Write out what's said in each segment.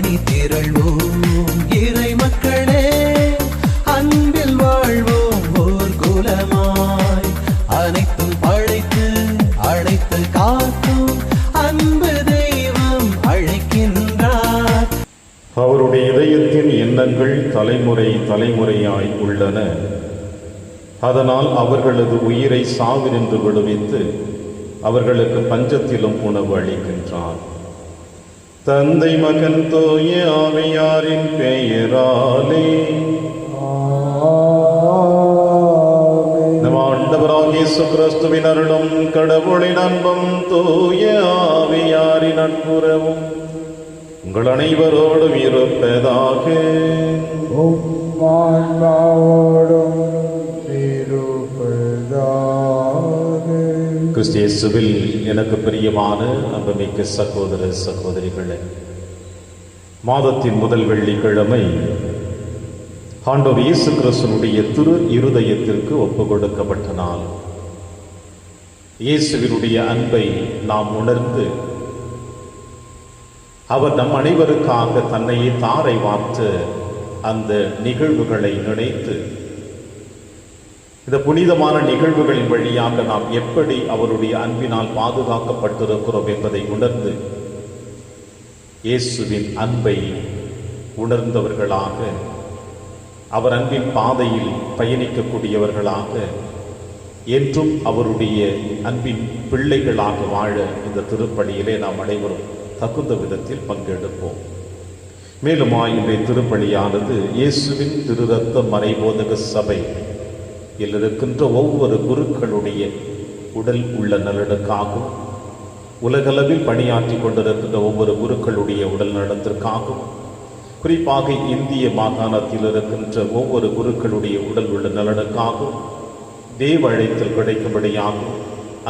அணி திரள்வோம் இறை மக்களே, அன்பில் வாழ்வோம் ஓர் குலமாய். அனைத்தும் படைத்து அழைத்து காக்கும் அன்பு தெய்வம் அழைக்கின்றார். அவருடைய இதயத்தின் எண்ணங்கள் தலைமுறை தலைமுறையாய் உள்ளன. அதனால் அவர்களது உயிரை சாவினின்று விடுவித்து அவர்களுக்கு பஞ்சத்திலும் உணவு அளிக்கின்றார். தந்தை மகன் தூய ஆவியாரின் பெயராலே நம் ஆண்டவராகிய இயேசு கிறிஸ்துவின் அருளும் கடவுளின் அன்பும் தூய ஆவியாரின் நட்புறவும் உங்கள் அனைவரோடும் இருப்பதாக. கிறிஸ்து இயேசுவில் எனக்கு பிரியமான அன்புமிக்க சகோதர சகோதரிகளே, மாதத்தின் முதல் வெள்ளிக்கிழமை ஆண்டவர் இயேசு கிறிஸ்துவினுடைய திரு இருதயத்திற்கு ஒப்பு கொடுக்கப்பட்ட நாள். இயேசுவினுடைய அன்பை நாம் உணர்ந்து அவர் நம் அனைவருக்காக தன்னையே தாரை வார்த்த அந்த நிகழ்வுகளை நினைத்து, இந்த புனிதமான நிகழ்வுகளின் வழியாக நாம் எப்படி அவருடைய அன்பினால் பாதுகாக்கப்பட்டிருக்கிறோம் என்பதை உணர்ந்து, இயேசுவின் அன்பை உணர்ந்தவர்களாக, அவர் அன்பின் பாதையில் பயணிக்கக்கூடியவர்களாக, என்றும் அவருடைய அன்பின் பிள்ளைகளாக வாழ இந்த திருப்பலியிலே நாம் அனைவரும் தகுந்த விதத்தில் பங்கெடுப்போம். மேலும் இன்றைய திருப்பலியானது இயேசுவின் திரு ரத்த மறைபோதக சபை இருக்கின்ற ஒவ்வொரு குருக்களுடைய உடல் உள்ள நலனுக்காகவும், உலகளவில் பணியாற்றி கொண்டிருக்கின்ற ஒவ்வொரு குருக்களுடைய உடல் நலத்திற்காகவும், குறிப்பாக இந்திய மாகாணத்தில் இருக்கின்ற ஒவ்வொரு குருக்களுடைய உடல் உள்ள நலனுக்காகவும், தேவ அழைத்தல் கிடைக்கும்படியாகவும்,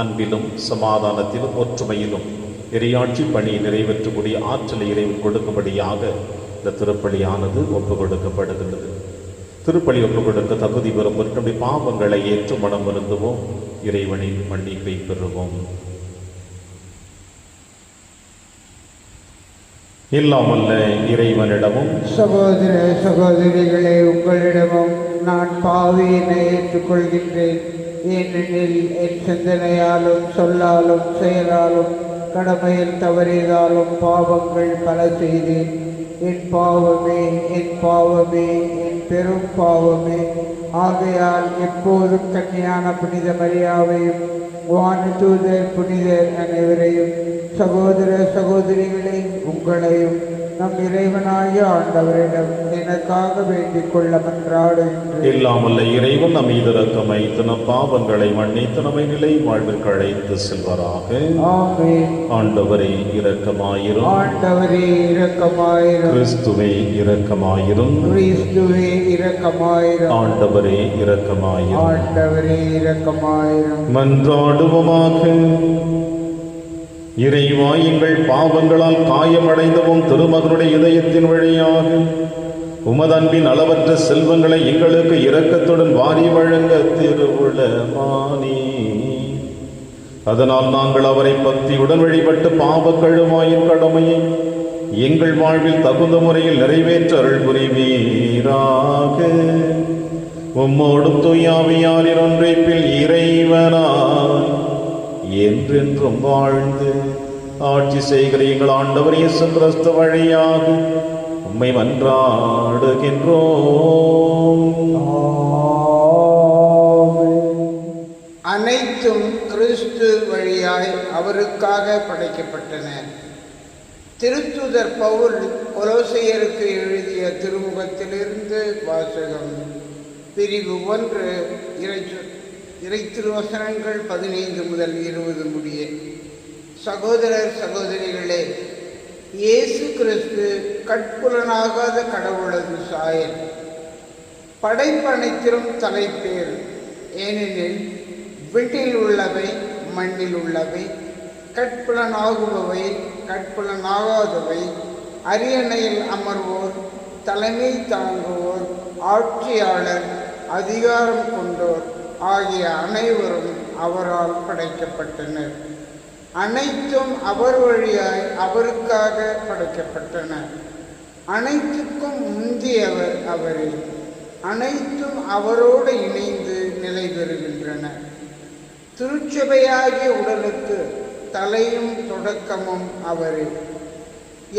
அன்பிலும் சமாதானத்திலும் ஒற்றுமையிலும் இறையாட்சி பணியை நிறைவேற்றக்கூடிய ஆற்றலை இறைவன் கொடுக்கும்படியாக இந்த திருப்பலியானது ஒப்பு கொடுக்கப்படுகின்றது. திருப்பலி ஒப்பு கொடுக்க தகுதி பெறும் நம்முடைய பாவங்களை ஏற்று மனம் வருந்துவோம், இறைவனின் மன்னிப்பை பெறுவோம். இல்லாமல்ல இறைவனிடமும் சகோதர சகோதரிகளே, உங்களிடமும் நான் பாவியினை ஏற்றுக்கொள்கின்றேன். ஏனெனில் என் சிந்தனையாலும் சொல்லாலும் செயலாலும் கடமையில் தவறியதாலும் பாவங்கள் பல செய்தேன். என் பாவமே, என் பாவமே, என் பெரும் பாவமே. ஆகையால் எப்போதும் கன்னியான புனித மரியாவையும் வானதூதர் புனிதர் அனைவரையும், சகோதர சகோதரிகளை உங்களையும் நம் இறைவனாகிய ஆண்டவரிடம் எனக்காக வேண்டிக் கொள்ள மன்றாடுகின்றேன். இல்லாமல்ல இறைவன் நம் மீது இரக்கம் வைத்து நம் பாவங்களை மன்னித்து நம்மை நிலை வாழ்விற்கு அழைத்து செல்வராக. ஆமென். ஆண்டவரே இரக்கமாயிரும். ஆண்டவரே இரக்கமாயிரும். கிறிஸ்துவே இரக்கமாயிரும். கிறிஸ்துவே இரக்கமாயிரும். ஆண்டவரே இரக்கமாயிரும். ஆண்டவரே இரக்கமாயிரும். மன்றாடுவோமாக. இறைவா, எங்கள் பாவங்களால் காயமடைந்தவும் திருமகனுடைய இதயத்தின் வழியாக உமது அன்பின் அளவற்ற செல்வங்களை எங்களுக்கு இரக்கத்துடன் வாரி வழங்க திருவுளமானி. அதனால் நாங்கள் அவரை பக்தியுடன் வழிபட்டு பாவ கழுவாயின் கடமையை எங்கள் வாழ்வில் தகுந்த முறையில் நிறைவேற்ற அருள் புரிவீராக. உம்மோடும் தூயாவியாரின் ஒன்றைப்பில் இறைவனாய் என்றென்றும் வாழ்ந்து ஆட்சி செய்கிற எங்கள் ஆண்டவர் இயேசு கிறிஸ்து வழியாக உம்மை மன்றாடுகின்றோம். அனைத்தும் கிறிஸ்து வழியாய் அவருக்காக படைக்கப்பட்டன. திருத்தூதர் பவுல் கொலோசையருக்கு எழுதிய திருமுகத்திலிருந்து வாசகம். பிரிவு 1, இறைத்திருவசனங்கள் 15 முதல் 20 முடிய. சகோதரர் சகோதரிகளே, இயேசு கிறிஸ்து கட்புலனாகாத கடவுளது சாயல். படைப்பனைத்திலும் தலைப்பேர். ஏனெனில் விண்ணில் உள்ளவை மண்ணில் உள்ளவை, கட்புலனாகுபவை கட்புலனாகாதவை, அரியணையில் அமர்வோர், தலைமை தாங்குவோர், ஆட்சியாளர், அதிகாரம் கொண்டோர் ஆகிய அனைவரும் அவரால் படைக்கப்பட்டனர். அனைத்தும் அவர் வழியாய் அவருக்காக படைக்கப்பட்டன. அனைத்துக்கும் முந்தியவர் அவரே. அனைத்தும் அவரோடு இணைந்து நிலை பெறுகின்றன. திருச்சபையாகிய உடலுக்கு தலையும் தொடக்கமும் அவரே.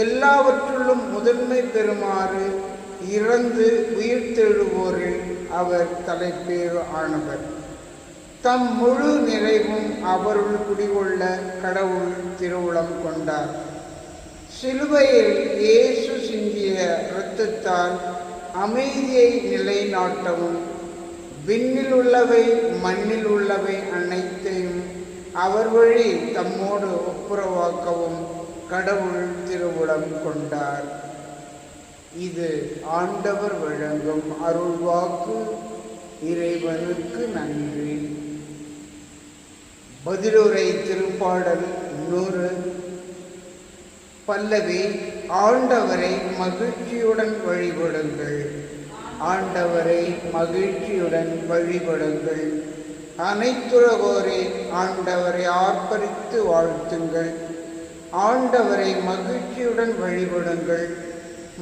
எல்லாவற்றிலும் முதன்மை பெறுமாறு இறந்து உயிர்த்தெழுவோரில் அவர் தலைப்பேறு ஆனவர். தம் முழு நிறைவும் அவருள் குடிகொள்ள கடவுள் திருவுளம் கொண்டார். சிலுவையில் இயேசு சிந்திய இரத்தத்தால் அமைதியை நிலைநாட்டவும் விண்ணில் உள்ளவை மண்ணில் உள்ளவை அனைத்தையும் அவர் வழி தம்மோடு ஒப்புரவாக்கவும் கடவுள் திருவுளம் கொண்டார். இது ஆண்டவர் வழங்கும் அருள்வாக்கு. இறைவனுக்கு நன்றி. பதிலுரை திருப்பாடல் 100. பல்லவி. ஆண்டவரை மகிழ்ச்சியுடன் வழிபடுங்கள். ஆண்டவரை மகிழ்ச்சியுடன் வழிபடுங்கள். அனைத்துலகோரே ஆண்டவரை ஆர்ப்பரித்து வாழ்த்துங்கள். ஆண்டவரை மகிழ்ச்சியுடன் வழிபடுங்கள்.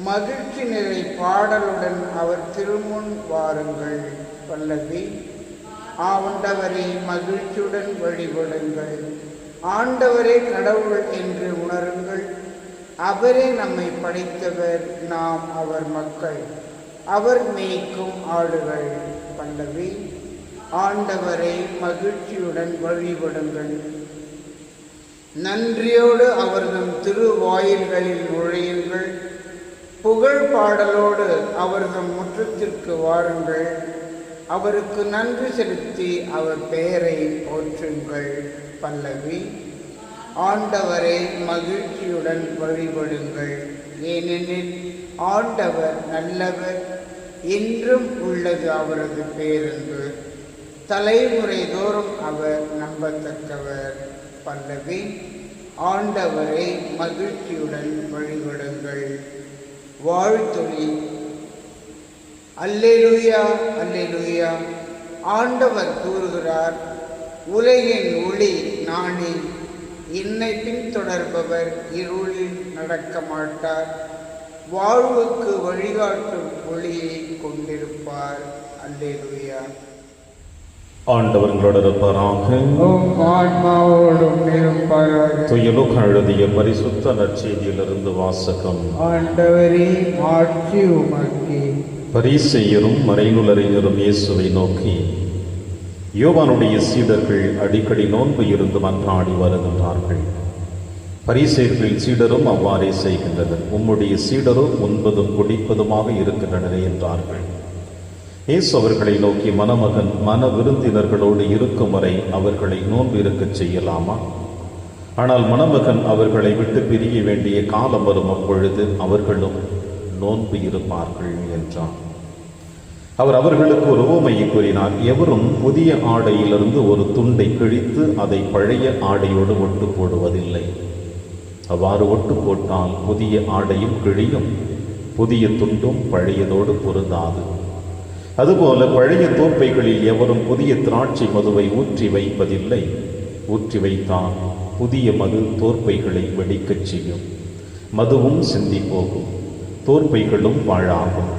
மகிழ்ச்சி நிறை பாடலுடன் அவர் திருமுன் வாருங்கள். பல்லவி. ஆண்டவரை மகிழ்ச்சியுடன் வழிபடுங்கள். ஆண்டவரே கடவுள் என்று உணருங்கள். அவரே நம்மை படைத்தவர், நாம் அவர் மக்கள், அவர் மேய்க்கும் ஆடுகள். பல்லவி. ஆண்டவரை மகிழ்ச்சியுடன் வழிபடுங்கள். நன்றியோடு அவர்தம் திருவாயில்களில் நுழையுங்கள். புகழ் பாடலோடு அவர்தம் முற்றத்திற்கு வாருங்கள். அவருக்கு நன்றி செலுத்தி அவர் பெயரை போற்றுங்கள். பல்லவி. ஆண்டவரை மகிழ்ச்சியுடன் வழிபடுங்கள். ஏனெனில் ஆண்டவர் நல்லவர், என்றும் உள்ளது அவரது பேரன்பு. தலைமுறை தோறும் அவர் நம்பத்தக்கவர். பல்லவி. ஆண்டவரை மகிழ்ச்சியுடன் வழிபடுங்கள். வாழ்த்தொலி. அல்லேலூயா, அல்லேலூயா. ஆண்டவர் கூறுகிறார், உலகின் ஒளி நானே. என்னை பின்தொடர்பவர் இருளில் நடக்க மாட்டார், வாழ்வுக்கு வழிகாட்டும் ஒளியை கொண்டிருப்பார். அல்லேலூயா. ஆண்டவர் உங்களோடு இருப்பாராக. ஆன்மாவோடும் இருப்பாராக. தூய லூக்கா எழுதிய பரிசுத்த நற்செய்தியிலிருந்து வாசகம். ஆண்டவரே, மாட்சி உமக்கே. பரிசேயரும் மறைநூலறிஞரும் இயேசுவை நோக்கி, யோவானுடைய சீடர்கள் அடிக்கடி நோன்பு இருந்து மன்றாடி வருகின்றார்கள். பரிசேயர்களின் சீடரும் அவ்வாறே செய்கின்றனர். உம்முடைய சீடரோ உண்பதும் குடிப்பதுமாக இருக்கின்றனர் என்றார்கள். இயேசு அவர்களை நோக்கி, மணமகன் மன விருந்தினர்களோடு இருக்கும் வரை அவர்களை நோன்பு இருக்கச் செய்யலாமா? ஆனால் மணமகன் அவர்களை விட்டு பிரிய வேண்டிய காலம் வரும், அப்பொழுது அவர்களும் நோன்பு இருப்பார்கள் என்றார். அவர் அவர்களுக்கு ஒரு உவமையை கூறினார். எவரும் புதிய ஆடையிலிருந்து ஒரு துண்டை கிழித்து அதை பழைய ஆடையோடு ஒட்டு போடுவதில்லை. அவ்வாறு ஒட்டு போட்டால் புதிய ஆடையும் கிழியும், புதிய துண்டும் பழையதோடு பொருந்தாது. அதுபோல பழைய தோற்பைகளில் எவரும் புதிய திராட்சை மதுவை ஊற்றி வைப்பதில்லை. ஊற்றி வைத்தால் புதிய மது தோற்பைகளை வெடிக்கச் செய்யும், மதுவும் சிந்தி போகும், தோற்பைகளும் பாழாகும்.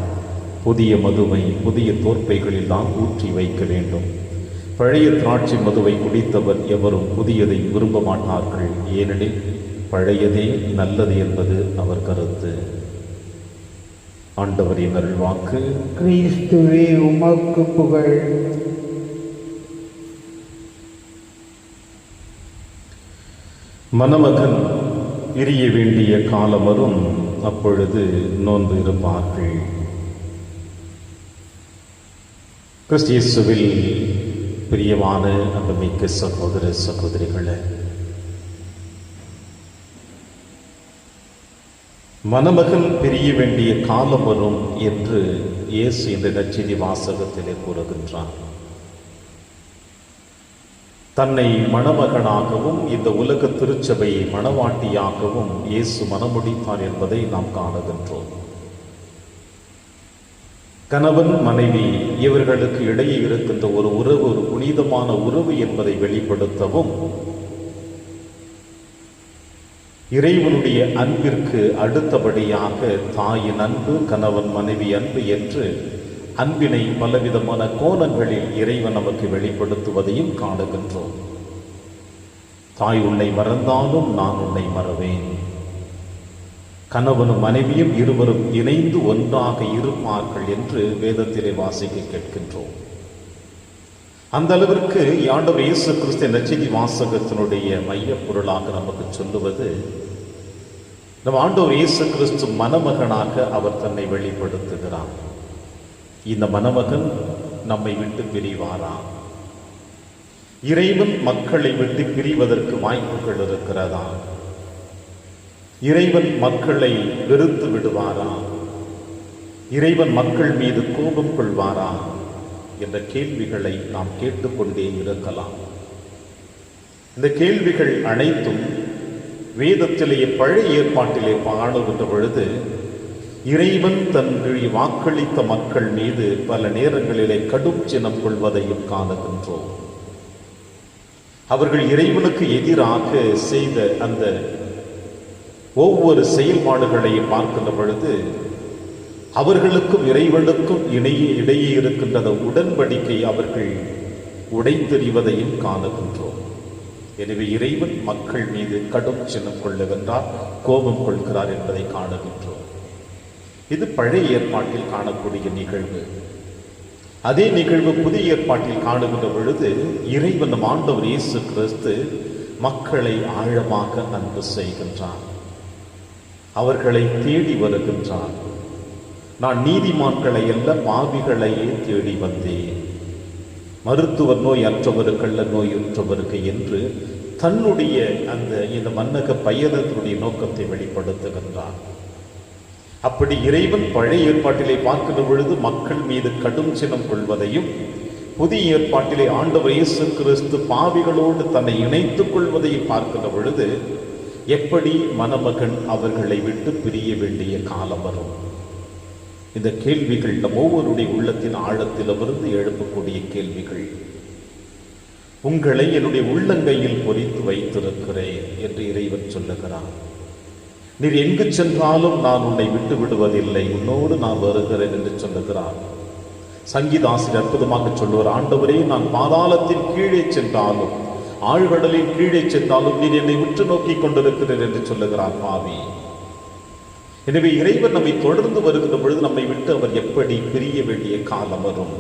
புதிய மதுவை புதிய தோற்பைகளில் தான் ஊற்றி வைக்க வேண்டும். பழைய திராட்சை மதுவை குடித்தவர் எவரும் புதியதை விரும்ப மாட்டார்கள், ஏனெனில் பழையதே நல்லது என்பது அவர் கருத்து. ஆண்டவரின் அருள்வாக்கு. கிறிஸ்துவே, உமக்கு புகழ். மணமகன் பிரிய வேண்டிய காலம் வரும், அப்பொழுது நோன்பு இருப்பார்கள். கிறிஸ்து இயேசுவில் பிரியமான அன்புமிக்க சகோதர சகோதரிகளே, மணமகன் பிரிய வேண்டிய காலம் வரும் என்று இயேசு இந்த நற்செய்தி வாசகத்திலே கூறுகின்றார். தன்னை மணமகனாகவும் இந்த உலக திருச்சபையை மணவாட்டியாகவும் இயேசு மணமுடித்தார் என்பதை நாம் காணுகின்றோம். கணவன் மனைவி இவர்களுக்கு இடையே இருக்கின்ற ஒரு உறவு ஒரு புனிதமான உறவு என்பதை வெளிப்படுத்தவும் இறைவனுடைய அன்பிற்கு அடுத்தபடியாக தாயின் அன்பு, கணவன் மனைவி அன்பு என்று அன்பினை பலவிதமான கோணங்களில் இறைவன் நமக்கு வெளிப்படுத்துவதையும் காணுகின்றோம். தாய் உன்னை மறந்தாலும் நான் உன்னை மறவேன். கணவனும் மனைவியும் இருவரும் இணைந்து ஒன்றாக இருப்பார்கள் என்று வேதத்திலே வாசிக்க கேட்கின்றோம். அந்த அளவிற்கு ஆண்டவர் இயேசு கிறிஸ்து நற்செய்தி வாசகத்தினுடைய மையப் பொருளாக நமக்கு சொல்லுவது, நம் ஆண்டவர் இயேசு கிறிஸ்து மணமகனாக அவர் தன்னை வெளிப்படுத்துகிறார். இந்த மணமகன் நம்மை விட்டு பிரிவாரா? இறைவன் மக்களை விட்டு பிரிவதற்கு வாய்ப்புகள் இருக்கிறதா? இறைவன் மக்களை வெறுத்து விடுவாரா? இறைவன் மக்கள் மீது கோபம் கொள்வாரா என்ற கேள்விகளை நாம் கேட்டுக்கொண்டே இருக்கலாம். இந்த கேள்விகள் அனைத்தும் வேதத்திலேயே பழைய ஏற்பாட்டிலே காணுகின்ற பொழுது இறைவன் தன்னுடைய வாக்களித்த மக்கள் மீது பல நேரங்களிலே கடும் சினம் கொள்வதையும் காணுகின்றோம். அவர்கள் இறைவனுக்கு எதிராக செய்த அந்த ஒவ்வொரு செயல்பாடுகளையும் பார்க்கின்ற பொழுது அவர்களுக்கும் இறைவனுக்கும் இடையே இருக்கின்ற உடன்படிக்கை அவர்கள் உடைத்தெறிவதையும் காணுகின்றோம். எனவே இறைவன் மக்கள் மீது கடும் சினம் கொள்ளுகின்றார், கோபம் கொள்கிறார் என்பதை காணுகின்றோம். இது பழைய ஏற்பாட்டில் காணக்கூடிய நிகழ்வு. அதே நிகழ்வு புதிய ஏற்பாட்டில் காணுகின்ற பொழுது இறைவன் நம் ஆண்டவர் இயேசு கிறிஸ்து மக்களை ஆழமாக அன்பு செய்கின்றார், அவர்களை தேடி வருகின்றார். நான் நீதிமான்களை அல்ல பாவிகளையே தேடி வந்தேன், மருத்துவர் நோய் அற்றவருக்கு அல்ல நோயுற்றவருக்கு என்று தன்னுடைய இந்த மன்னக பயணத்தினுடைய நோக்கத்தை வெளிப்படுத்துகின்றார். அப்படி இறைவன் பழைய ஏற்பாட்டிலே பார்க்கின்ற பொழுது மக்கள் மீது கடும் சினம் கொள்வதையும், புதிய ஏற்பாட்டிலே ஆண்டவர் இயேசு கிறிஸ்து பாவிகளோடு தன்னை இணைத்துக் கொள்வதையும் பார்க்கின்ற பொழுது எப்படி மணமகன் அவர்களை விட்டு பிரிய வேண்டிய காலம் வரும்? இந்த கேள்விகள் நம் ஒவ்வொருடைய உள்ளத்தின் ஆழத்திலிருந்து எழுப்பக்கூடிய கேள்விகள். உங்களை என்னுடைய உள்ளங்கையில் பொறித்து வைத்திருக்கிறேன் என்று இறைவன் சொல்லுகிறார். நீர் எங்கு சென்றாலும் நான் உன்னை விட்டு விடுவதில்லை, உன்னோடு நான் வருகிறேன் என்று சொல்லுகிறார். சங்கீதாசிரியர் அற்புதமாக சொல்லுவார், ஆண்டவரே நான் பாதாளத்தின் கீழே சென்றாலும் ஆழ்கடலின் கீழே சென்றாலும் நீர் என்னை உற்று நோக்கி கொண்டிருக்கிறீர் என்று சொல்லுகிறார் பாவி. எனவே இறைவன் நம்மை தொடர்ந்து வருகின்ற பொழுது நம்மை விட்டு அவர் எப்படி பிரிய வேண்டிய காலம் வரும்?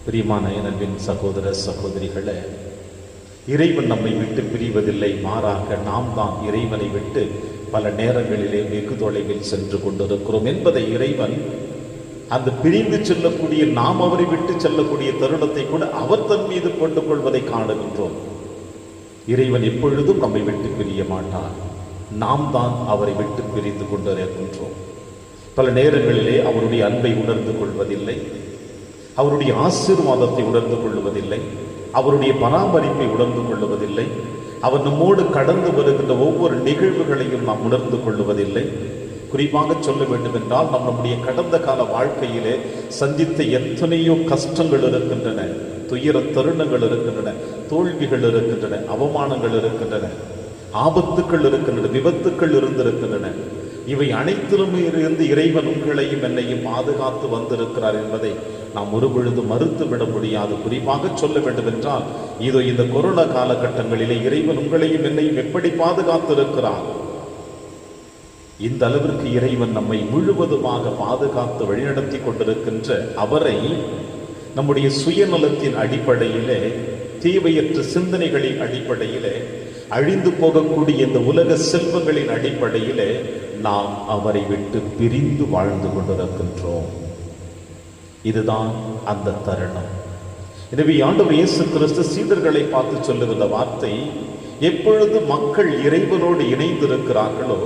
பிரியமான அன்பின் சகோதர சகோதரிகளே, இறைவன் நம்மை விட்டு பிரிவதில்லை, மாறாக நாம் தான் இறைவனை விட்டு பல நேரங்களிலே வெகு தொலைவில் சென்று கொண்டிருக்கிறோம் என்பதை இறைவன் அந்த பிரிந்து செல்லக்கூடிய நாம் அவரை விட்டு செல்லக்கூடிய தருணத்தை கூட அவர் தன் மீது கொண்டு கொள்வதை காணுகின்றோம். இறைவன் எப்பொழுதும் நம்மை விட்டு பிரிய மாட்டார், நாம் தான் அவரை விட்டு பிரிந்து கொண்டிருக்கின்றோம். பல நேரங்களிலே அவருடைய அன்பை உணர்ந்து கொள்வதில்லை, அவருடைய ஆசீர்வாதத்தை உணர்ந்து கொள்வதில்லை, அவருடைய பராமரிப்பை உணர்ந்து கொள்வதில்லை, அவர் நம்மோடு கடந்து வருகின்ற ஒவ்வொரு நிகழ்வுகளையும் நாம் உணர்ந்து கொள்வதில்லை. குறிப்பாக சொல்ல வேண்டும் என்றால் நம்முடைய கடந்த கால வாழ்க்கையிலே சந்தித்த எத்தனையோ கஷ்டங்கள் இருக்கின்றன, துயர தருணங்கள் இருக்கின்றன, தோல்விகள் இருக்கின்றன, அவமானங்கள் இருக்கின்றன, ஆபத்துக்கள் இருக்கின்றன, விபத்துக்கள் இருந்திருக்கின்றன. இவை அனைத்திலுமே இருந்து இறைவன் உங்களையும் என்னையும் பாதுகாத்து வந்திருக்கிறார் என்பதை நாம் ஒருபொழுது மறுத்துவிட முடியாது. குறிப்பாக சொல்ல வேண்டும் என்றால் இதோ இந்த கொரோனா காலகட்டங்களிலே இறைவன் உங்களையும் என்னையும் எப்படி பாதுகாத்து இருக்கிறார்? இந்த அளவிற்கு இறைவன் நம்மை முழுவதுமாக பாதுகாத்து வழிநடத்தி கொண்டிருக்கின்ற அவரை நம்முடைய சுயநலத்தின் அடிப்படையிலே, தேவையற்ற சிந்தனைகளின் அடிப்படையிலே, அழிந்து போகக்கூடிய இந்த உலக செல்வங்களின் அடிப்படையிலே நாம் அவரை விட்டு பிரிந்து வாழ்ந்து கொண்டிருக்கின்றோம். இதுதான் அந்த தருணம். எனவே ஆண்டவர் இயேசு கிறிஸ்து சீடர்களை பார்த்து சொல்லுகிற வார்த்தை, எப்பொழுது மக்கள் இறைவனோடு இணைந்திருக்கிறார்களோ,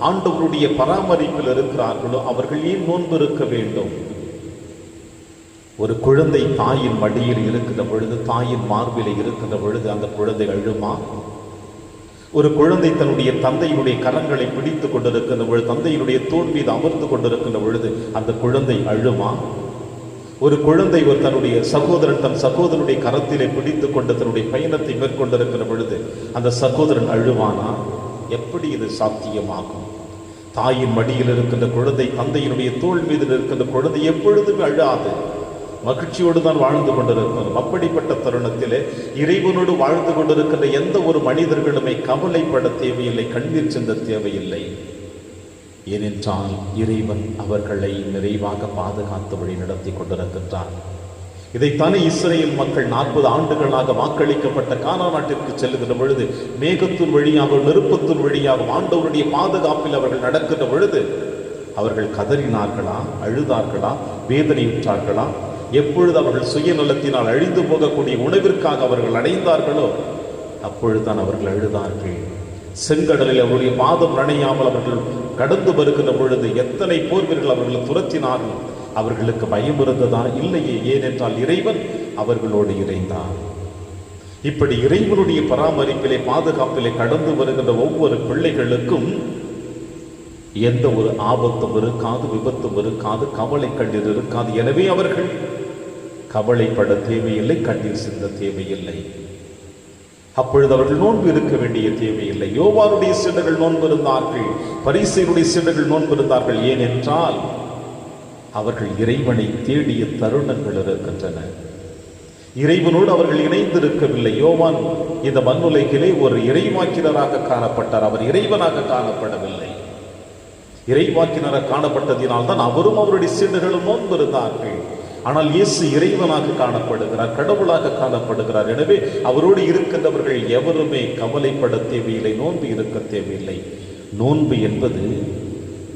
ஆண்டவருடைய பராமரிப்பில் இருக்கிறார்களோ, அவர்கள் ஏன் நோன்பு இருக்க வேண்டும்? ஒரு குழந்தை தாயின் மடியில் இருக்கின்ற பொழுது, தாயின் மார்பிலே இருக்கின்ற பொழுது அந்த குழந்தை அழுமா? ஒரு குழந்தை தன்னுடைய தந்தையினுடைய கரங்களை பிடித்துக் கொண்டிருக்கின்ற பொழுது, தந்தையினுடைய தோள் மீது அமர்ந்து கொண்டிருக்கின்ற பொழுது அந்த குழந்தை அழுமா? ஒரு குழந்தை தன்னுடைய சகோதரன் தன் சகோதரனுடைய கரத்திலே பிடித்துக் கொண்டு தன்னுடைய பயணத்தை மேற்கொண்டிருக்கிற பொழுது அந்த சகோதரன் அழுவானா? எப்படி இது சாத்தியமாகும்? தாயின் மடியில் இருக்கின்ற குழந்தை தந்தையினுடைய தோள் மீது இருக்கின்ற குழந்தை எப்பொழுதுமே அழாது, மகிழ்ச்சியோடு தான் வாழ்ந்து கொண்டிருக்கிறோம். அப்படிப்பட்ட தருணத்திலே இறைவனோடு வாழ்ந்து கொண்டிருக்கின்ற எந்த ஒரு மனிதர்களுமே கவலைப்பட தேவையில்லை, கண்ணீர் சிந்த தேவையில்லை. ஏனென்றால் இறைவன் அவர்களை நிறைவாக பாதுகாத்து வழி நடத்தி கொண்டிருக்கின்றார். இதைத்தானே இஸ்ரேல் மக்கள் 40 ஆண்டுகளாக வாக்களிக்கப்பட்ட கானான் நாட்டிற்கு செல்லுகின்ற பொழுது மேகத்தின் வழியாக நெருப்பத்தின் வழியாக ஆண்டவருடைய பாதுகாப்பில் அவர்கள் நடக்கின்ற பொழுது அவர்கள் கதறினார்களா, அழுதார்களா, வேதனையுற்றார்களா? எப்பொழுது அவர்கள் சுயநலத்தினால் அழிந்து போகக்கூடிய உணவிற்காக அவர்கள் அடைந்தார்களோ அப்பொழுதுதான் அவர்கள் அழுதார்கள். செங்கடலில் அவருடைய பாதம் நனையாமல் அவர்கள் கடந்து வருகின்ற பொழுது எத்தனை போர்வீரர்கள் அவர்களை துரத்தினார்கள். அவர்களுக்கு பயம் இருந்ததா? இல்லையே. ஏனென்றால் இறைவன் அவர்களோடு இறைந்தார். இப்படி இறைவனுடைய பராமரிப்பிலே பாதுகாப்பிலே கடந்து வருகின்ற ஒவ்வொரு பிள்ளைகளுக்கும் எந்த ஒரு ஆபத்தும் இருக்காது, விபத்தும் இருக்காது, கவலை கண்ணீர் இருக்காது. எனவே அவர்கள் கவலைப்பட தேவையில்லை, கண்ணீர் சிந்த தேவையில்லை. அப்பொழுது அவர்கள் நோன்பு இருக்க வேண்டிய தேவையில்லை. யோவானுடைய சீடர்கள் நோன்பு இருந்தார்கள், பரிசேயருடைய சீடர்கள் நோன்பு இருந்தார்கள். ஏனென்றால் அவர்கள் இறைவனை தேடிய தருணங்கள் இருக்கின்றன. இறைவனோடு அவர்கள் இணைந்திருக்கவில்லை. யோவான் இந்த மண்ணுலகிலே ஒரு இறைவாக்கினராக காணப்பட்டார், அவர் இறைவனாக காணப்படவில்லை. இறைவாக்கினராக காணப்பட்டதினால் தான் அவரும் அவருடைய சீடர்களும் நோன்பு இருந்தார்கள். ஆனால் இயேசு இறைவனாக காணப்படுகிறார், கடவுளாக காணப்படுகிறார். எனவே அவரோடு இருக்கின்றவர்கள் எவருமே கவலைப்பட தேவையில்லை, நோன்பு இருக்க தேவையில்லை. நோன்பு என்பது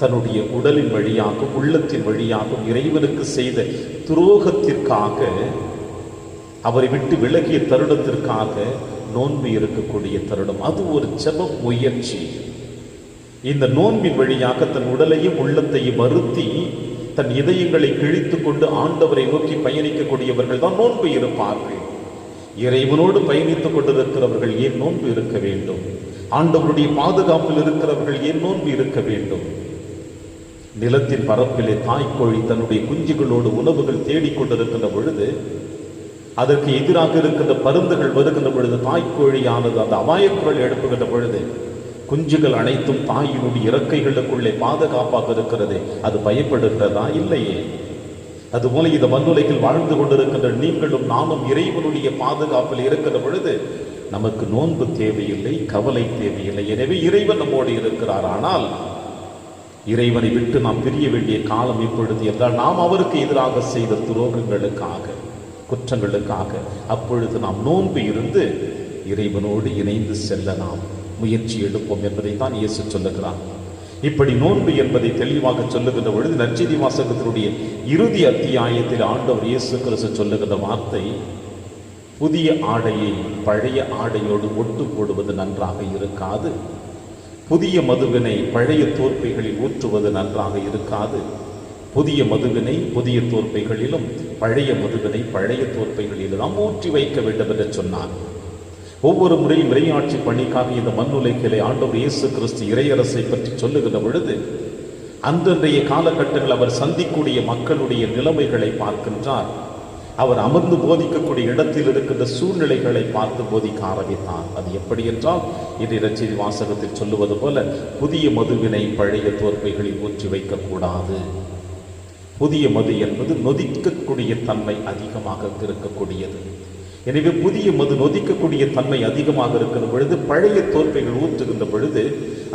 தன்னுடைய உடலின் வழியாகவும் உள்ளத்தின் வழியாகவும் இறைவனுக்கு செய்த துரோகத்திற்காக, அவரை விட்டு விலகிய தருணத்திற்காக நோன்பு இருக்கக்கூடிய தருணம். அது ஒரு ஜெப முயற்சி. இந்த நோன்பின் வழியாக தன் உடலையும் உள்ளத்தையும் வருத்தி தன் இதயங்களை கிழித்து கொண்டு ஆண்டவரை நோக்கி பயணிக்கக்கூடியவர்கள் தான் நோன்பு இருப்பார்கள். இறைவனோடு பயணித்துக் கொண்டிருக்கிறவர்கள் ஏன் நோன்பு இருக்க வேண்டும்? ஆண்டவருடைய பாதுகாப்பில் இருக்கிறவர்கள் ஏன் நோன்பு இருக்க வேண்டும்? நிலத்தின் பரப்பிலே தாய்க்கோழி தன்னுடைய குஞ்சுகளோடு உணவுகள் தேடிக்கொண்டிருக்கின்ற பொழுது, அதற்கு எதிராக இருக்கின்ற பருந்துகள் வருகின்ற பொழுது, தாய்க்கோழியானது அந்த அபாயக்குரல் எழுப்புகின்ற பொழுது குஞ்சுகள் அனைத்தும் தாயினுடைய இறக்கைகளுக்குள்ளே பாதுகாப்பாக இருக்கிறது. அது பயப்படுகிறதா? இல்லையே. அதுபோல இந்த மண்ணுலகில் வாழ்ந்து கொண்டிருக்கின்ற நீங்களும் நானும் இறைவனுடைய பாதுகாப்பில் இருக்கிற பொழுது நமக்கு நோன்பு தேவையில்லை, கவலை தேவையில்லை. எனவே இறைவன் நம்மோடு இருக்கிறார். ஆனால் இறைவனை விட்டு நாம் பிரிய வேண்டிய காலம் இப்பொழுது என்றால் நாம் அவருக்கு எதிராக செய்த துரோகங்களுக்காக, குற்றங்களுக்காக. அப்பொழுது நாம் நோன்பு இருந்து இறைவனோடு இணைந்து செல்ல நாம் முயற்சி எடுப்போம் என்பதை தான் இயேசு சொல்லுகிறார். இப்படி நோன்பு என்பதை தெளிவாக சொல்லுகின்ற பொழுது நற்செய்தி வாசகத்தினுடைய இறுதி அத்தியாயத்தில் ஆண்டவர் இயேசு கிறிஸ்து சொல்லுகின்ற வார்த்தை, புதிய ஆடையை பழைய ஆடையோடு ஒட்டு போடுவது நன்றாக இருக்காது, புதிய மதுவினை பழைய தோற்பைகளில் ஊற்றுவது நன்றாக இருக்காது, புதிய மதுவினை புதிய தோற்பைகளிலும் பழைய மதுவினை பழைய தோற்பைகளிலும் நாம் ஊற்றி வைக்க வேண்டும் என்று சொன்னார். ஒவ்வொரு முறையும் இறையாட்சி பணிக்காக இந்த மண்ணுலகிலே ஆண்டவர் இயேசு கிறிஸ்து இறையரசை பற்றி சொல்லுகின்ற பொழுது அன்றைய காலகட்டங்கள் அவர் சந்திக்கூடிய மக்களுடைய நிலைமைகளை பார்க்கின்றார். அவர் அமர்ந்து போதிக்கக்கூடிய இடத்தில் இருக்கின்ற சூழ்நிலைகளை பார்த்து போதிக்க ஆரம்பித்தார். அது எப்படி என்றால், இன்றைய நற்செய்தி வாசகத்தில் சொல்லுவது போல, புதிய மதுவினை பழைய தோற்பைகளில் ஊற்றி வைக்கக்கூடாது. புதிய மது என்பது நொதிக்கக்கூடிய தன்மை அதிகமாக இருக்கக்கூடியது. எனவே புதிய மது நொதிக்கக்கூடிய தன்மை அதிகமாக இருக்கிற பொழுது, பழைய தோற்பைகள் ஊற்றுகின்ற பொழுது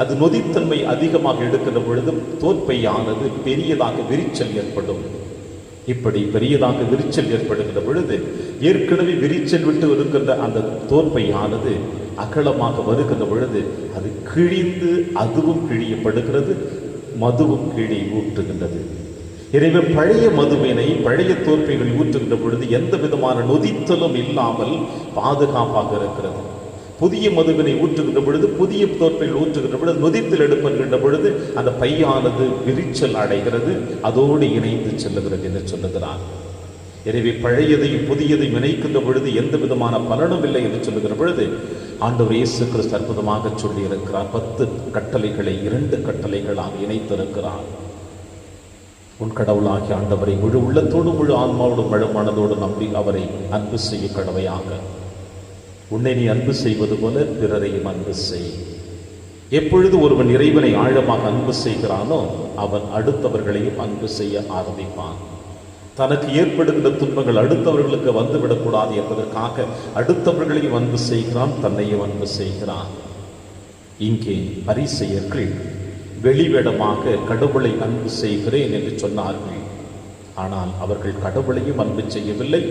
அது நொதித்தன்மை அதிகமாக எடுக்கின்ற பொழுது தோற்பையானது பெரியதாக விரிச்சல் ஏற்படும். இப்படி பெரியதாக விரிச்சல் ஏற்படுகின்ற பொழுது ஏற்கனவே விரிச்சல் விட்டு இருக்கின்ற அந்த தோற்பையானது அகலமாக வருகின்ற பொழுது அது கிழிந்து அதுவும் கிழியப்படுகிறது, மதுவும் கீழே ஊற்றுகின்றது. எனவே பழைய மதுவினை பழைய தோற்பைகள் ஊற்றுகின்ற பொழுது எந்த விதமான நொதித்தலும் இல்லாமல் பாதுகாப்பாக இருக்கிறது. புதிய மதுவினை ஊற்றுகின்ற பொழுது, புதிய தோற்பைகள் ஊற்றுகின்ற பொழுது, நொதித்தல் எடுப்படுகின்ற பொழுது அந்த பையானது விரிச்சல் அடைகிறது, அதோடு இணைந்து செல்லுகிறது என்று சொல்லுகிறார். எனவே பழையதையும் புதியதையும் இணைக்கின்ற பொழுது எந்த விதமான பலனும் இல்லை என்று சொல்லுகிற பொழுது ஆண்டவர் இயேசு கிறிஸ்து அற்புதமாக சொல்லி இருக்கிறார். 10 கட்டளைகளை 2 கட்டளைகளாக இணைத்திருக்கிறார். உன் கடவுளாகிய ஆண்டவரை முழு உள்ளத்தோடு முழு ஆன்மாவோடும் முழு மனதோடு நம்பி அவரை அன்பு செய்ய கடவையாக. உன்னை நீ அன்பு செய்வது போல பிறரையும் அன்பு செய். எப்பொழுது ஒருவன் இறைவனை ஆழமாக அன்பு செய்கிறானோ அவன் அடுத்தவர்களையும் அன்பு செய்ய ஆரம்பிப்பான். தனக்கு ஏற்படுகின்ற துன்பங்கள் அடுத்தவர்களுக்கு வந்துவிடக்கூடாது என்பதற்காக அடுத்தவர்களையும் அன்பு செய்கிறான், தன்னையும் அன்பு செய்கிறான். இங்கே பரிசேயர்கள் வெளிவேடமாக கடவுளை அன்பு செய்கிறேன் என்று சொன்னார்கள். ஆனால் அவர்கள் கடவுளையும் அன்பு செய்யவில்லை,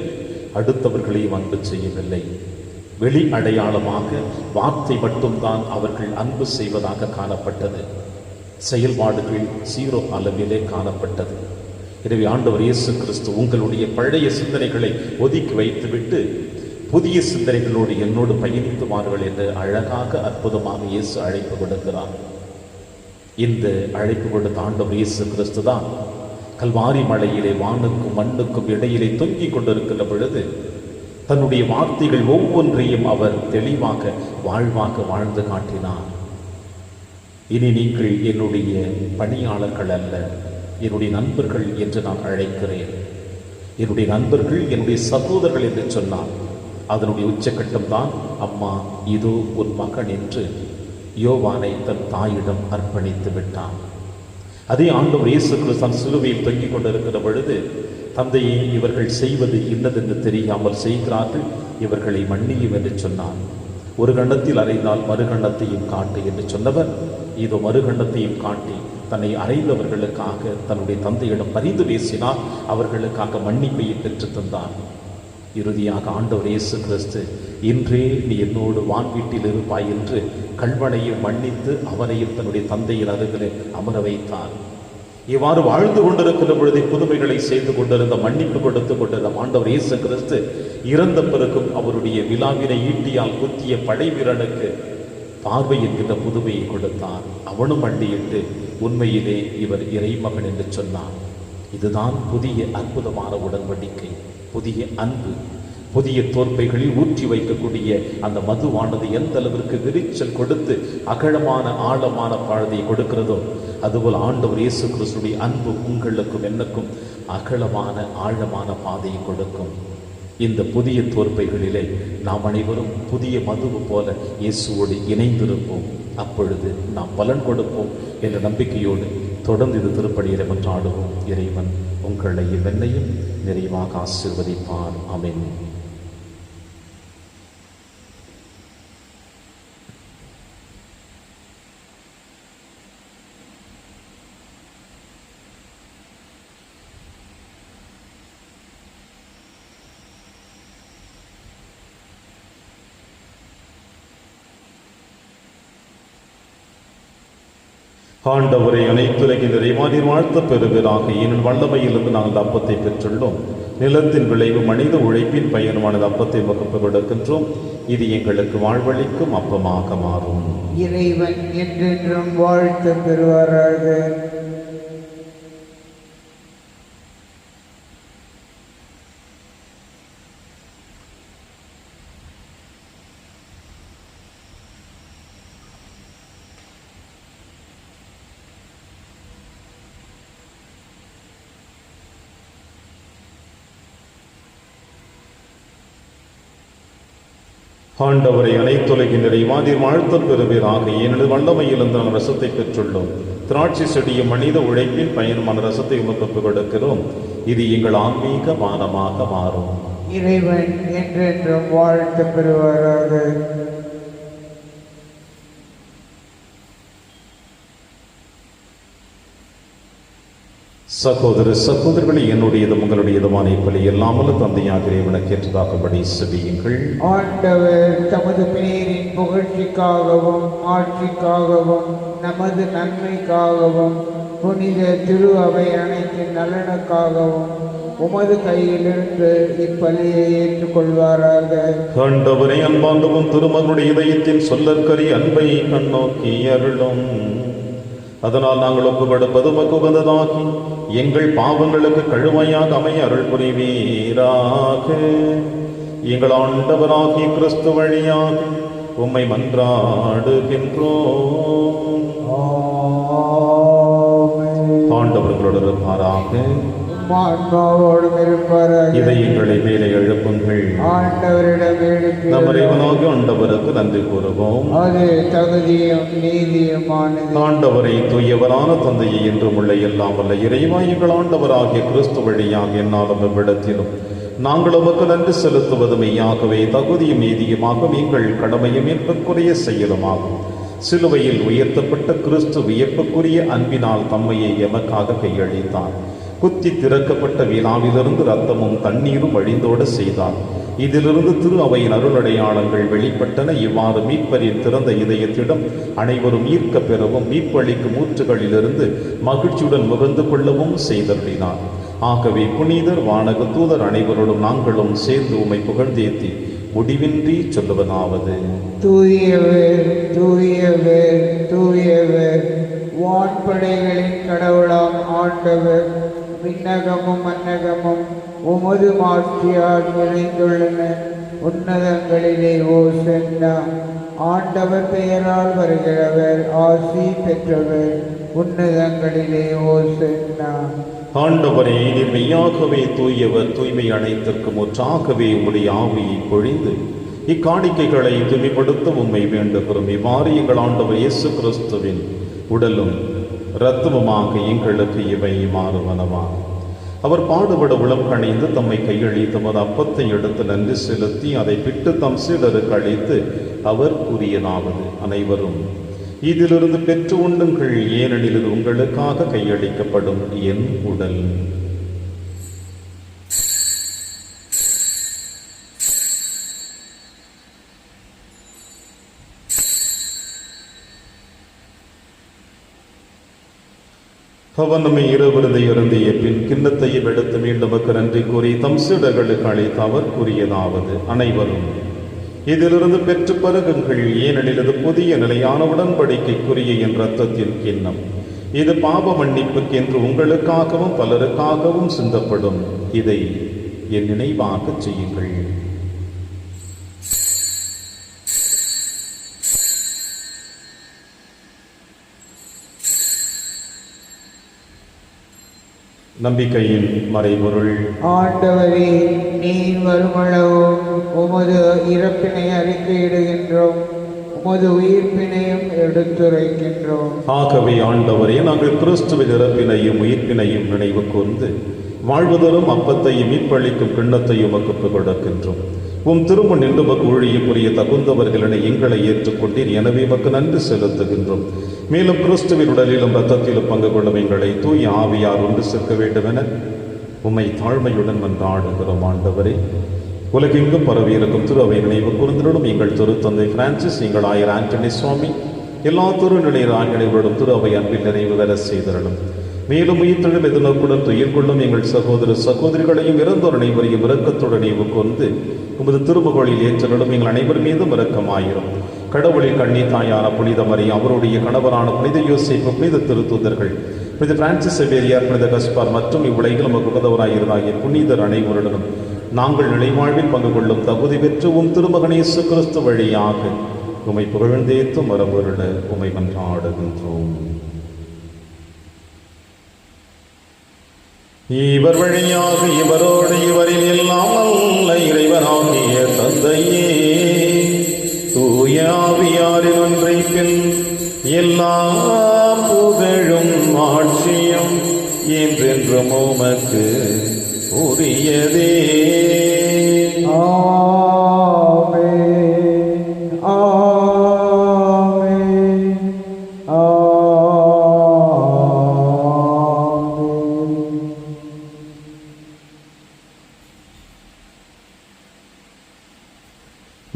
அடுத்தவர்களையும் அன்பு செய்யவில்லை. வெளி அடையாளமாக வார்த்தை மட்டும்தான் அவர்கள் அன்பு செய்வதாக காணப்பட்டது. செயல்பாடுகள் 0 அளவிலே காணப்பட்டது. எனவே ஆண்டவர் இயேசு கிறிஸ்து உங்களுடைய பழைய சிந்தனைகளை ஒதுக்கி வைத்துவிட்டு புதிய சிந்தனைகளோடு என்னோடு பயணித்து வாருங்கள் என்று அழகாக அற்புதமாக இயேசு அழைப்பு கொடுக்கிறார். இந்த அழைப்பு கொடுத்த ஆண்டவர் இயேசு கிறிஸ்து தான் கல்வாரி மலையிலே வானுக்கும் மண்ணுக்கும் இடையிலே தொங்கிக் கொண்டிருக்கின்ற பொழுது தன்னுடைய வார்த்தைகள் ஒவ்வொன்றையும் அவர் தெளிவாக வாழ்வாக வாழ்ந்து காட்டினார். இனி நீங்கள் என்னுடைய பணியாளர்கள் அல்ல, என்னுடைய நண்பர்கள் என்று நான் அழைக்கிறேன். என்னுடைய நண்பர்கள் என்னுடைய சகோதரர்கள் என்று சொன்னார். அதனுடைய உச்சக்கட்டம் தான் அம்மா இதோ உன் மகன் என்று யோவானை தன் தாயிடம் அர்ப்பணித்து விட்டான். அதே ஆண்டவர் இயேசு கிறிஸ்து சிலுவையில் தொங்கிக் கொண்டிருக்கிற பொழுது தந்தையை இவர்கள் செய்வது இன்னதென்று தெரியாமல் செய்கிறார்கள், இவர்களை மன்னியும் என்று சொன்னார். ஒரு கண்ணத்தில் அறைந்தால் மறுகண்ணத்தையும் காட்டு என்று சொன்னவர் இதோ மறுகண்ணத்தையும் காட்டி தன்னை அறைந்தவர்களுக்காக தன்னுடைய தந்தையிடம் பரிந்து பேசினார், அவர்களுக்காக மன்னிப்பையும் பெற்று தந்தார். இறுதியாக ஆண்டவர் இயேசு கிறிஸ்து இன்றே நீ என்னோடு வான்வீட்டில் இருப்பாய் என்று கல்வனையும் மன்னித்து அவரையும் தன்னுடைய தந்தையின் அருகிலே அமர வைத்தார். இவ்வாறு வாழ்ந்து கொண்டிருக்கிற பொழுதே புதுமைகளை செய்து கொண்டிருந்த மன்னிப்பு கொடுத்து கொண்டிருந்த ஆண்டவர் இயேசு கிறிஸ்து இறந்த பிறகும் அவருடைய விழாவினை ஈட்டியால் குத்திய படை வீரனுக்கு பார்வை என்கின்ற புதுமையை கொடுத்தார். அவனும் மண்டியிட்டு உண்மையிலே இவர் இறைமகன் என்று சொன்னார். இதுதான் புதிய அற்புதமான உடன்படிக்கை, புதிய அன்பு. புதிய தோற்பைகளில் ஊற்றி வைக்கக்கூடிய அந்த மதுவானது எந்த அளவிற்கு விரிச்சல் கொடுத்து அகழமான ஆழமான பாழதை கொடுக்கிறதோ அதுபோல் ஆண்டவர் இயேசு கிறிஸ்துவின் அன்பு உங்களுக்கும் எனக்கும் அகலமான ஆழமான பாதையை கொடுக்கும். இந்த புதிய தோற்பைகளிலே நாம் அனைவரும் புதிய மதுவு போல இயேசுவோடு இணைந்திருப்போம். அப்பொழுது நாம் பலன் கொடுப்போம் என்ற நம்பிக்கையோடு தொடர்ந்து இது திருப்பலியிலே மன்றாடுவோம். இறைவன் உங்களையும் என்னையும் நிறைவாக ஆசீர்வதிப்பார். ஆமென். ஆண்டவரை அனைத்துலகின் நிறைவானீர் வாழ்த்த பெறுவீராக. ஏனெனில் வல்லமையிலிருந்து நாங்கள் அப்பத்தை பெற்றுள்ளோம். நிலத்தின் விளைவு மனித உழைப்பின் பயனுமானது அப்பத்தை வகுப்பு கொடுக்கின்றோம். இது எங்களுக்கு வாழ்வளிக்கும் அப்பமாக மாறும். இறைவன் என்றென்றும் வாழ்த்து பெறுவாராக. ஆண்டவரை அனைத்துலகின் நிறைவானீர் வாழ்த்த பெறுவீராக. ஏனெனில் வல்லமையிலிருந்து நாங்கள் ரசத்தை பெற்றுள்ளோம். திராட்சை செடியும் மனித உழைப்பின் பயனுமான ரசத்தை உமக்கு கொடுக்கிறோம். இது எங்கள் ஆன்மீக மானமாக மாறும். இறைவன் என்றென்றும் வாழ்த்து பெறுவாராக. சகோதர சகோதரர்களே, என்னுடையதும் உங்களுடையதுமான இப்பலி எல்லாமலும் தந்தையாக இறைவனுக்கு ஏற்றதாகும்படி செபியுங்கள். ஆண்டவர் தமது பெயரின் புகழ்ச்சிக்காகவும் ஆட்சிக்காகவும் நமது நன்மைக்காகவும் புனித திரு அவை அனைத்தின் நலனுக்காகவும் உமது கையிலிருந்து இப்பலியை ஏற்றுக்கொள்வாராக. ஆண்டவரே, அன்பாண்டவும் திருமகனுடைய இதயத்தின் சொல்லற்கரி அன்பை கண்ணோக்கி அருளும். அதனால் நாங்கள் ஒப்புக்கொடுப்பது உமக்கு உகந்ததாகி எங்கள் பாவங்களுக்கு கழுமையாக அமைய அருள் புரிவீராக. எங்கள் ஆண்டவராகிய கிறிஸ்து வழியாக உம்மை மன்றாடுகின்றோம். ஆண்டவர்களோடு இருப்பாராக. ஆன்மாவோடும் இருப்பாராக. இதயங்களை மேலே எழுப்புங்கள். ஆண்டவரிடம் நம் இறைவனாகிய ஆண்டவருக்கு நன்றி கூறுவோம். அது தகுதியும் நீதியுமானது. ஆண்டவரை தூயவரான தந்தையை என்றும் உள்ள எல்லாம் வல்ல இறைவா, எங்கள் ஆண்டவராகிய கிறிஸ்து வழியாக என்னாலும் எவ்விடத்திலும் நாங்கள் உமக்கு நன்றி செலுத்துவது மெய்யாகவே தகுதியும் நீதியுமாக எங்கள் கடமையும் ஏற்புக்குரிய செயலுமாகும். சிலுவையில் உயர்த்தப்பட்ட கிறிஸ்து வியப்புக்குரிய அன்பினால் தம்மையை எமக்காக கையளித்தார். குத்தி திறக்கப்பட்ட விழாவிலிருந்து இரத்தமும் தண்ணீரும் வழிந்தோட செய்தார். இதிலிருந்து திரு அவையின் அருளடையாளங்கள் வெளிப்பட்டன. இவ்வாறு மீட்பரின் திறந்த இதயத்திடம் அனைவரும் ஈர்க்க பெறவும் மீட்பளிக்கும் ஊற்றுகளிலிருந்து மகிழ்ச்சியுடன் முகந்து கொள்ளவும் செய்தருளினார். ஆகவே புனிதர், வானக தூதர் அனைவரோடும் நாங்களும் சேர்ந்து உம்மை புகழ்ந்தேத்தி முடிவின்றி சொல்லுவதாவது: தூயவர் தூயவர் தூயவர், வான்படைகளின் கடவுளாம் ஆண்டவர். விண்ணகமும் மன்னகமும் உமது மாட்சியால் நிறைந்துள்ளன. உன்னதங்களிலே ஓசன்னா. ஆண்டவர் பெயரால் வருகிறவர் ஆசி பெற்றவர். உன்னதங்களிலே ஓசன்னா. ஆண்டவரே, நீர் மெய்யாகவே தூயவர், தூய்மை அனைத்திற்கும் ஒன்றாகவே உம்முடைய ஆவியை பொழிந்து இக்காணிக்கைகளை தூய்மைப்படுத்த உம்மை வேண்டுகிறோம். இவ்வாறு எங்கள் ஆண்டவர் இயேசு கிறிஸ்துவின் உடலும் இரத்தமுமாக எங்களுக்கு இவை மாறுவனவாக. அவர் பாடுபட உளம் கணிந்து தம்மை கையளித்து தமது அப்பத்தை எடுத்து நன்றி செலுத்தி அதை பிட்டு தம் சீடருக்கு அளித்து அவர் கூறியதாவது: அனைவரும் இதிலிருந்து பெற்று உண்ணுங்கள், ஏனெனில் இது உங்களுக்காக கையளிக்கப்படும் என் உடல். அவர் நம்மை இருவிருதை அருந்திய பின் கிண்ணத்தையும் எடுத்து மீண்டும் நன்றி கூறி தம் சீடர்களுக்கு அளித்து அவர் கூறியதாவது: அனைவரும் இதிலிருந்து பெற்று பருகுங்கள், ஏனெனில் இது புதிய நிலையான உடன்படிக்கைக்குரிய என் இரத்தத்தின் கிண்ணம். இது பாவ மன்னிப்புக்கென்று உங்களுக்காகவும் பலருக்காகவும் சிந்தப்படும். இதை என் நினைவாக செய்யுங்கள். நம்பிக்கையின் மறைபொருள். ஆண்டவரே, நீர் வருமளவும் உமது இறப்பினை அறிக்கையிடுகின்றோம், உமது உயிர்ப்பினையும் எடுத்துரைக்கின்றோம். ஆகவே ஆண்டவரே, நாங்கள் கிறிஸ்துவின் இறப்பினையும் உயிர்ப்பினையும் நினைவு கூர்ந்து வாழ்வதரும் அப்பத்தையும் மீட்பளிக்கும் கிண்ணத்தையும் உமக்கு கொடுக்கின்றோம். உம் திருமண் நின்று உமக்கு ஊழியம் புரிய தகுந்தவர்களினை எங்களை ஏற்றுக்கொண்டீர். எனவே உமக்கு நன்றி செலுத்துகின்றோம். மேலும் கிறிஸ்துவின் உடலிலும் இரத்தத்திலும் பங்கு கொள்ளும் எங்களை தூய ஆவியார் ஒன்று சேர்க்க வேண்டும் என உம்மை தாழ்மையுடன் மன்றாடுகிறோம். ஆண்டவரே, உலகெங்கும் பரவி இருக்கும் திரு அவை நினைவு கூர்ந்திடும் எங்கள் திருத்தந்தை பிரான்சிஸ், எங்கள் ஆயர் ஆண்டனி சுவாமி, எல்லா திருநிலையர் ஆண்களோடும் திரு அவை அன்பில் நிறைவு பெற செய்திடலும். மேலும் உயிர்த்தெழும் எதிர்நோக்குடன் துயில் கொள்ளும் எங்கள் சகோதர சகோதரிகளையும் இறந்தோர் அனைவரையும் இரக்கத்துடன் நினைவு கொண்டு உமது திருமுகழில் ஏற்றலும் எங்கள் அனைவர் மீதும் இரக்கமாயிரும். கடவுளில் கண்ணி தாயான புனித மரி, அவருடைய கணவரான புனித யோசேப்பு, புனித திருத்தூதர்கள், புனித பிரான்சிஸ் சேவேரியார், புனித கஸ்பார் மற்றும் இவ்வுலகில் நமக்கு உகந்தவராயிருந்தாகிய புனிதர் அனைவருடனும் நாங்கள் நிலைவாழ்வில் பங்கு கொள்ளும் தகுதி பெற்று உம் திருமகன் இயேசு கிறிஸ்து வழியாக உம்மை புகழ்ந்தேத்து மரபொருள உம்மை மன்றாடுகின்றோம். இவர் வழியாக இவரோடு இவரில் எல்லாம் அல்ல இறைவனாகிய தந்தையே, தூய ஆவியாரின் ஒன்றைப்பில் எல்லா புகழும் ஆட்சியும் என்றென்றும் உமக்கு உரியதே. ஆமென், ஆமென், ஆமென்.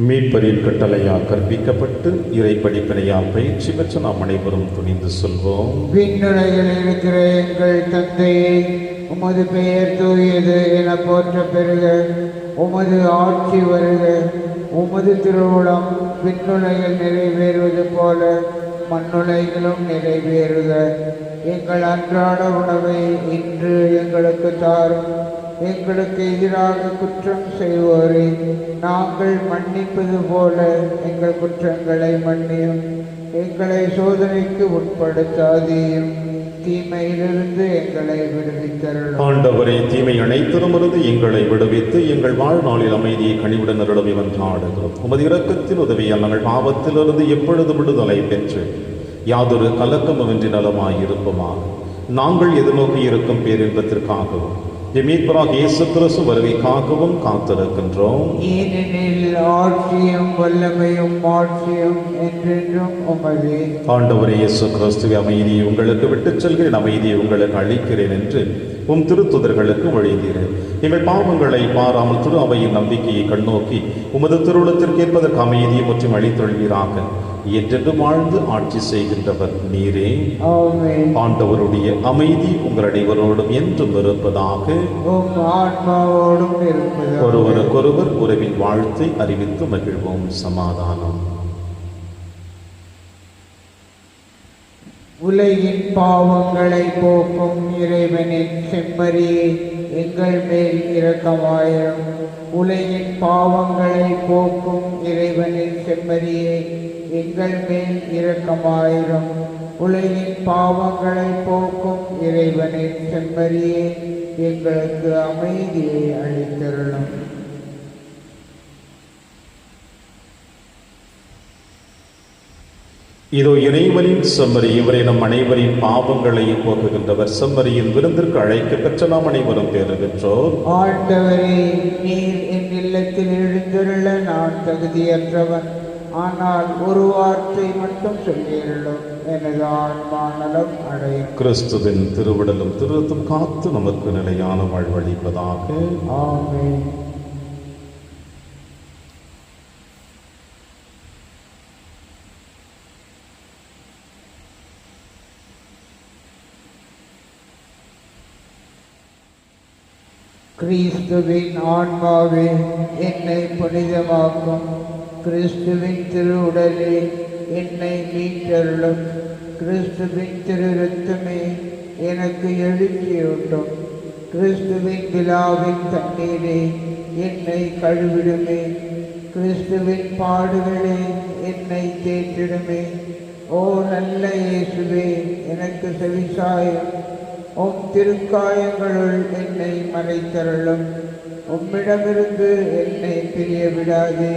மீட்பரின் கட்டளையால் கற்பிக்கப்பட்டு இறை படிப்பினையால் பயிற்சி பெற்ற நாம் அனைவரும் துணிந்து சொல்வோம். விண்ணுலகில் இருக்கிற எங்கள் தந்தையே, உமது பெயர் தூயது என போற்ற பெறுக. உமது ஆட்சி வருக. உமது திருவுளம் விண்ணுலகில் நிறைவேறுவது போல மண்ணுலகிலும் நிறைவேறுக. எங்கள் அன்றாட உணவை இன்று எங்களுக்கு தாரும். எங்களுக்கு எதிராக குற்றம் செய்வோரை நாங்கள் மன்னிப்பது போல எங்கள் குற்றங்களை மன்னியும். எங்களை சோதனைக்கு உட்படுத்தாதேயும், தீமையிலிருந்து எங்களை விடுவித்தருளும். ஆண்டவரே, தீமை அனைத்திலுமிருந்து எங்களை விடுவித்து எங்கள் வாழ்நாளில் அமைதியை கனிவுடன் அருளவே மன்றாடுகிறோம். உமது இரக்கத்தின் உதவியால் நாங்கள் பாவத்திலிருந்து எப்பொழுது விடுதலை பெற்று யாதொரு கலக்கமுமின்றி நலமாயிருப்போமாக. நாங்கள் எதிர்நோக்கி இருக்கும் பேரின்பத்திற்காகவும் மீட்பராக இயேசு கிறிஸ்து வருகைக்காகவும் காத்திருக்கின்றோம். ஏனெனில் ஆட்சியும் வல்லமையும் மாட்சியும் என்றென்றும் உமதே. ஆண்டவரே இயேசு கிறிஸ்துவே, அமைதியை உங்களுக்கு விட்டுச் செல்கிறேன், அமைதியை உங்களுக்கு அளிக்கிறேன் என்று உம் திருத்துதர்களுக்கு வழிந்தீரேன். எங்கள் பாவங்களை பாராமல் திரு அவையின் நம்பிக்கையை கண்ணோக்கி உமது திருவுளத்திற்கு ஏற்பதற்கு அமைதியை மற்றும் அளித்தொள்வீராக. என்றென்று வாழ்ந்து ஆட்சி செய்கின்றவர் நீரே. ஆமென். ஆண்டவருடைய அமைதி உங்கள் அனைவரோடும் என்றும் இருப்பதாக. உம் ஆன்மாவோடும் இருப்பதாக. ஒருவருக்கொருவர் உறவின் வாழ்த்தை அறிவித்து மகிழ்வோம். சமாதானம். உலகின் பாவங்களை போக்கும் இறைவனின் செம்மறியே, எங்கள் மேல் இரக்கமாயிரும். உலகின் பாவங்களை போக்கும் இறைவனின் செம்மறியே, எங்கள் மேல் இரக்கமாயிரும். உலகின் பாவங்களை போக்கும் இறைவனின் செம்மறியே, எங்களுக்கு அமைதியை அளித்தருளும். இதோ இறைவனின் செம்மறி, இவரை நம் அனைவரின் பாவங்களை போக்குகின்றவர். செம்மறியின் விருந்திற்கு அழைக்க பெற்ற நாம் அனைவரும் பெறுகின்றோம். ஆண்டவரே, நீர் என் இல்லத்தில் எழுந்தருள நான் தகுதியற்றவன். ஆனால் ஒரு வார்த்தை மட்டும் சொல்லியருளும், எனது ஆன்மா நலம் அடையும். கிறிஸ்துவின் திருவிடலும் திருத்தும் காத்து நமக்கு நிலையான வாழ்வளிப்பதாக. ஆமென். கிறிஸ்துவின் ஆன்மாவே, என்னை புனிதமாக்கும். கிறிஸ்துவின் திருவுடலே, என்னை மீட்டருளும். கிறிஸ்துவின் திரு இரத்தமே, எனக்கு எழுச்சியூட்டும். கிறிஸ்துவின் விழாவின் தண்ணீரே, என்னை கழுவிடுமே. கிறிஸ்துவின் பாடுகளே, என்னை தேற்றிடுமே. ஓ நல்ல இயேசுவே, எனக்கு செவிசாயும். உம் திருக்காயங்களுள் என்னை மறைத்தருளும். உம்மிடமிருந்து என்னை பிரிய விடாதே.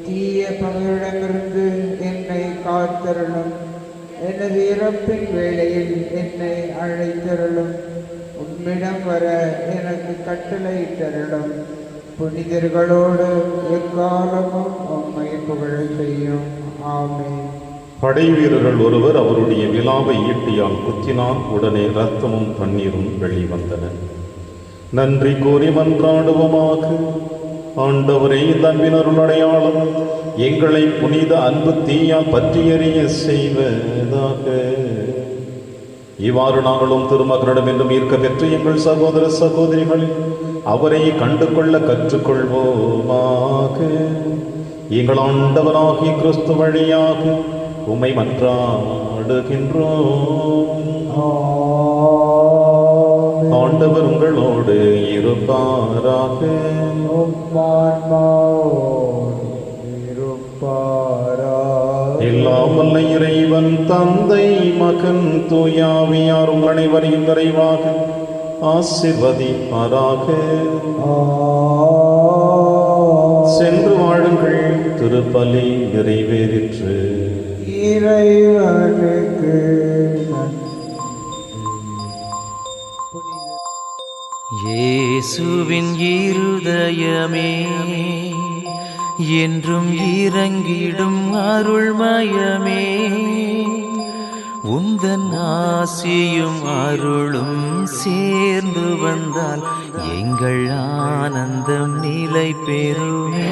தீய பகையிடமிருந்து என்னை காத்தருளும். எனது இறப்பின் வேளையில் என்னை அழைத்தருளும். உம்மிடம் வர எனக்கு கட்டளையிட்டருளும். புனிதர்களோடு எக்காலமும் உம்மை புகழ செய்யும். ஆமென். படை வீரர்கள் ஒருவர் அவருடைய விலாவை ஈட்டியால் குத்தினார். உடனே இரத்தமும் தண்ணீரும் வெளிவந்தன. நன்றி கூறி மன்றாடுவோமாக. ஆண்டவரே, இந்த அன்பின் அருள் அடையாளம் எங்களை புனித அன்பு தீயால் பற்றி எறிய செய்வதாக. இவ்வாறு நாங்களும் திருமகனிடம் என்றும் ஈர்க்க பெற்று எங்கள் சகோதர சகோதரிகள் அவரை கண்டு கொள்ள கற்றுக்கொள்வோமாக. எங்கள் ஆண்டவராகிய கிறிஸ்து வழியாக உம்மை மன்றாடுகின்றோம். ஆண்டவர் உங்களோடு இருப்பாராக. எல்லாம் வல்ல இறைவன் தந்தை, மகன், தூயாவியார் உங்கள் அனைவரையும் நிறைவாக ஆசீர்வதிப்பாராக. சென்று வாழுங்கள். திருப்பலி நிறைவேறிற்று. இறைவனுக்கு இயேசுவின் இருதயமே, என்றும் இறங்கிடும் அருள்மயமே, உந்தன் ஆசியும் அருளும் சேர்ந்து வந்தால் எங்கள் ஆனந்தம் நிலை பெறுமே.